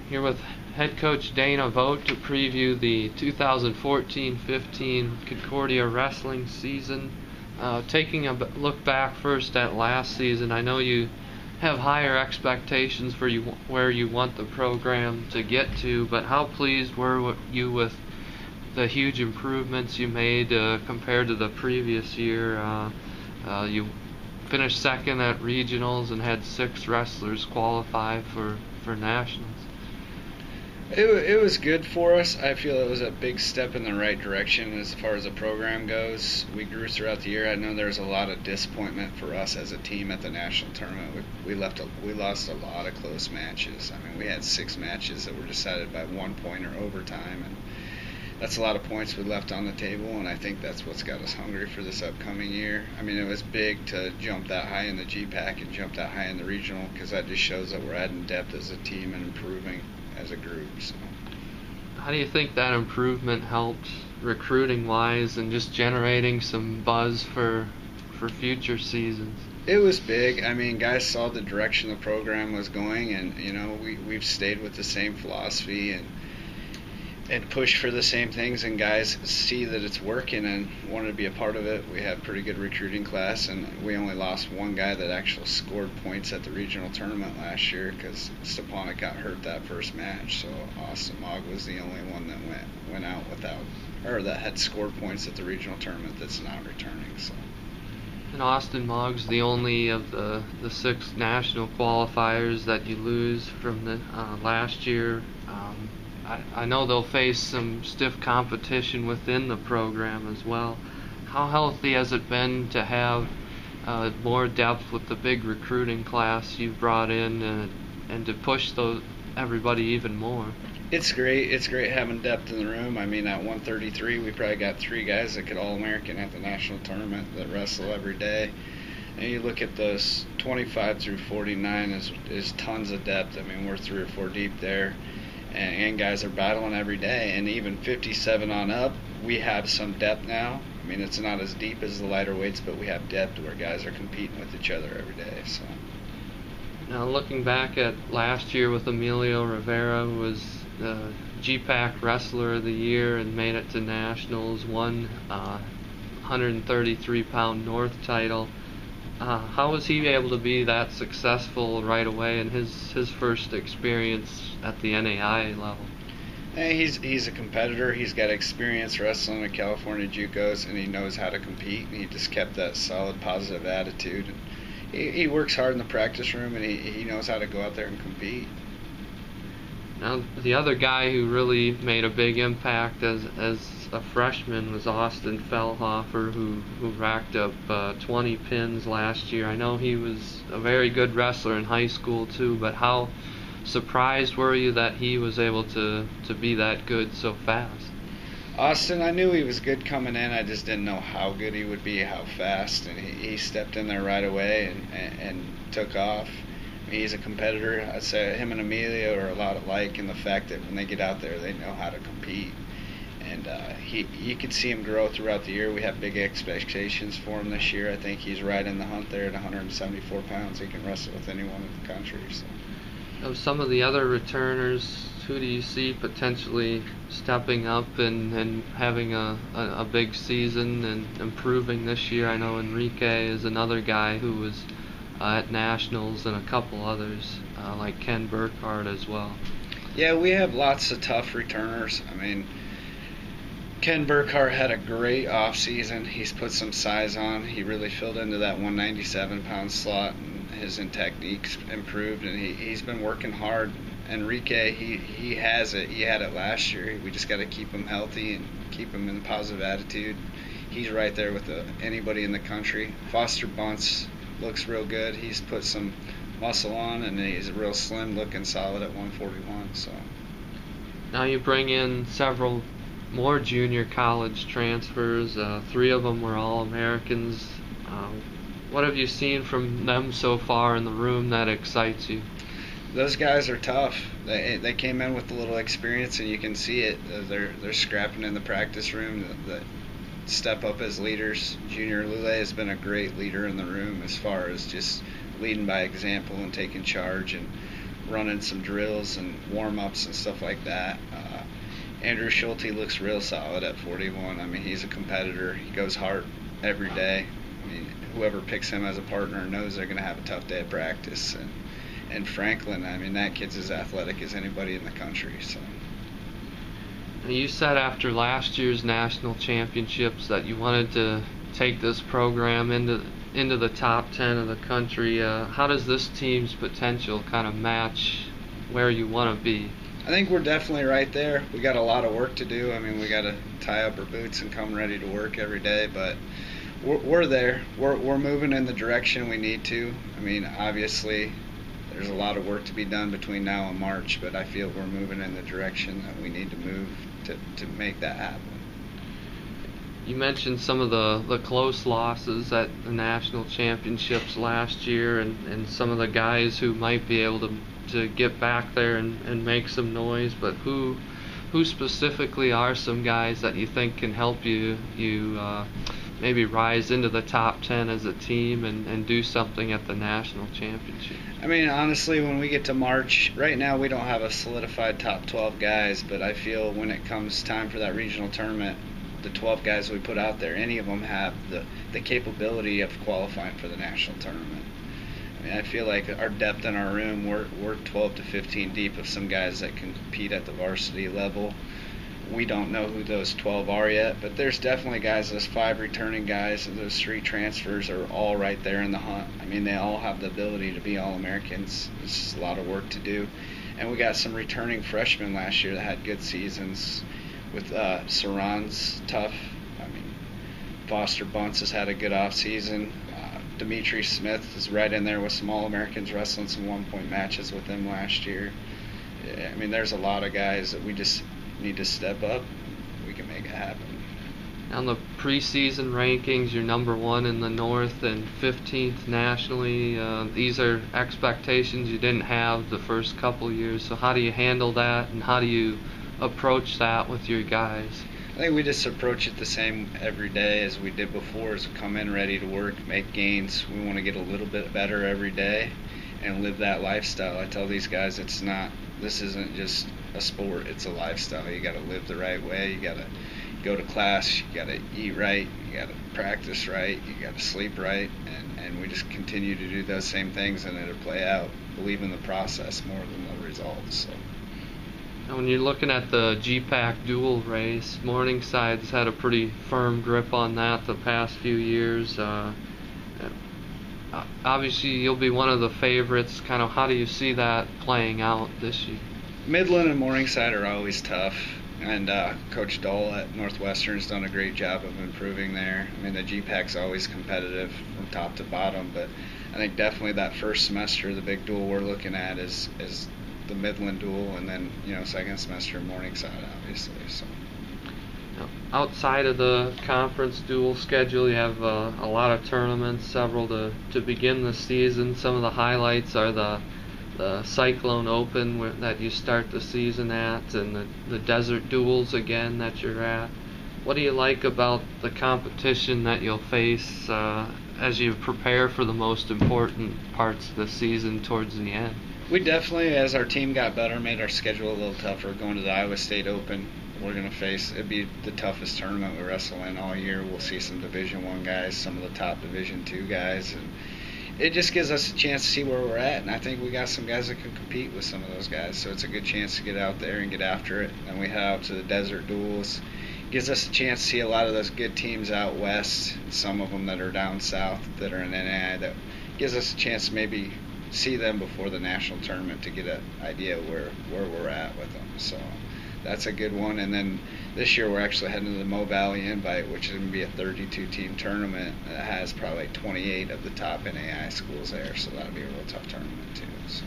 Here with head coach Dana Vogt to preview the 2014-15 Concordia wrestling season. Taking a look back first at last season, I know you have higher expectations for where you want the program to get to, but how pleased were you with the huge improvements you made compared to the previous year? You finished second at regionals and had 6 wrestlers qualify for nationals. It was good for us. I feel it was a big step in the right direction as far as the program goes. We grew throughout the year. I know there was a lot of disappointment for us as a team at the national tournament. We lost a lot of close matches. I mean, we had 6 matches that were decided by 1 point or overtime, and that's a lot of points we left on the table, and I think that's what's got us hungry for this upcoming year. I mean, it was big to jump that high in the GPAC and jump that high in the regional, because that just shows that we're adding depth as a team and improving as a group. So, how do you think that improvement helped recruiting-wise and just generating some buzz for future seasons? It was big. I mean, guys saw the direction the program was going, and we've stayed with the same philosophy and push for the same things, and guys see that it's working and wanted to be a part of it. We have pretty good recruiting class, and we only lost one guy that actually scored points at the regional tournament last year because Stepanek got hurt that first match. So Austin Mogg was the only one that went out without, or that had scored points at the regional tournament that's not returning. So. And Austin Mogg's the only of the 6 national qualifiers that you lose from the last year. I know they'll face some stiff competition within the program as well. How healthy has it been to have more depth with the big recruiting class you've brought in and to push everybody even more? It's great. It's great having depth in the room. I mean, at 133, we probably got 3 guys that could All-American at the national tournament that wrestle every day. And you look at those 25 through 49 is tons of depth. I mean, we're 3 or 4 deep there. And guys are battling every day, and even 57 on up, we have some depth now. I mean, it's not as deep as the lighter weights, but we have depth where guys are competing with each other every day. So, now looking back at last year with Emilio Rivera, who was the GPAC Wrestler of the Year and made it to nationals, won 133-pound North title. How was he able to be that successful right away in his first experience at the NAI level? He's a competitor. He's got experience wrestling at California JUCOs, and he knows how to compete. And he just kept that solid, positive attitude. And he works hard in the practice room, and he knows how to go out there and compete. Now, the other guy who really made a big impact as a freshman was Austin Fellhofer, who racked up 20 pins last year. I know he was a very good wrestler in high school too, but how surprised were you that he was able to be that good so fast? Austin, I knew he was good coming in. I just didn't know how good he would be, how fast, and he stepped in there right away and took off. He's a competitor. I'd say him and Emilio are a lot alike in the fact that when they get out there, they know how to compete. And you could see him grow throughout the year. We have big expectations for him this year. I think he's right in the hunt there at 174 pounds. He can wrestle with anyone in the country. So. Of some of the other returners, who do you see potentially stepping up and having a big season and improving this year? I know Enrique is another guy who was at nationals, and a couple others like Ken Burkhardt as well. Yeah, we have lots of tough returners. I mean, Ken Burkhardt had a great off season. He's put some size on. He really filled into that 197-pound slot, and his technique's improved, and he's been working hard. Enrique, he has it. He had it last year. We just got to keep him healthy and keep him in a positive attitude. He's right there with anybody in the country. Foster Bunce looks real good. He's put some muscle on, and he's real slim, looking solid at 141. So now you bring in several more junior college transfers. 3 of them were All-Americans. What have you seen from them so far in the room that excites you? Those guys are tough. They came in with a little experience, and you can see it. They're scrapping in the practice room. The step up as leaders. Junior Lule has been a great leader in the room as far as just leading by example and taking charge and running some drills and warm-ups and stuff like that. Andrew Schulte looks real solid at 41. I mean, he's a competitor. He goes hard every day. I mean, whoever picks him as a partner knows they're going to have a tough day of practice. And Franklin, I mean, that kid's as athletic as anybody in the country. So. You said after last year's national championships that you wanted to take this program into the top 10 of the country. How does this team's potential kind of match where you want to be? I think we're definitely right there. We got a lot of work to do. I mean, we got to tie up our boots and come ready to work every day, but we're there. We're moving in the direction we need to. I mean, obviously, there's a lot of work to be done between now and March, but I feel we're moving in the direction that we need to move to make that happen. You mentioned some of the close losses at the national championships last year and some of the guys who might be able to get back there and make some noise, but who specifically are some guys that you think can help you maybe rise into the top 10 as a team and do something at the national championship? I mean, honestly, when we get to March, right now we don't have a solidified top 12 guys, but I feel when it comes time for that regional tournament, the 12 guys we put out there, any of them have the capability of qualifying for the national tournament. I mean, I feel like our depth in our room, we're 12 to 15 deep of some guys that can compete at the varsity level. We don't know who those 12 are yet, but there's definitely guys, those 5 returning guys and those 3 transfers are all right there in the hunt. I mean, they all have the ability to be All-Americans. It's just a lot of work to do. And we got some returning freshmen last year that had good seasons. With Saran's tough. I mean, Foster Bunce has had a good off season. Dimitri Smith is right in there with some All-Americans, wrestling some one-point matches with them last year. I mean, there's a lot of guys that we just need to step up. We can make it happen. On the preseason rankings, you're number 1 in the North and 15th nationally. These are expectations you didn't have the first couple years. So how do you handle that, and how do you approach that with your guys? I think we just approach it the same every day as we did before, is come in ready to work, make gains. We want to get a little bit better every day and live that lifestyle. I tell these guys this isn't just a sport, it's a lifestyle. You got to live the right way, you got to go to class, you got to eat right, you got to practice right, you got to sleep right, and we just continue to do those same things and it'll play out. Believe in the process more than the results. So. When you're looking at the GPAC dual race, Morningside's had a pretty firm grip on that the past few years. Obviously, you'll be one of the favorites. Kind of, how do you see that playing out this year? Midland and Morningside are always tough, and Coach Dahl at Northwestern's done a great job of improving there. I mean, the GPAC's always competitive from top to bottom, but I think definitely that first semester, the big duel we're looking at is the Midland duel, and then second semester Morningside, obviously. So. Outside of the conference dual schedule, you have a lot of tournaments, several to begin the season. Some of the highlights are the Cyclone Open that you start the season at, and the Desert Duels again that you're at. What do you like about the competition that you'll face as you prepare for the most important parts of the season towards the end? We definitely, as our team got better, made our schedule a little tougher. Going to the Iowa State Open, we're going to face, it'd be the toughest tournament we wrestle in all year. We'll see some Division I guys, some of the top Division II guys, and it just gives us a chance to see where we're at, and I think we got some guys that can compete with some of those guys, so it's a good chance to get out there and get after it. And we head out to the Desert Duels. Gives us a chance to see a lot of those good teams out west, some of them that are down south that are in NAI. That gives us a chance to maybe see them before the national tournament to get an idea where we're at with them. So that's a good one. And then this year we're actually heading to the Mo Valley Invite, which is going to be a 32-team tournament that has probably 28 of the top NAI schools there. So that'll be a real tough tournament too. So.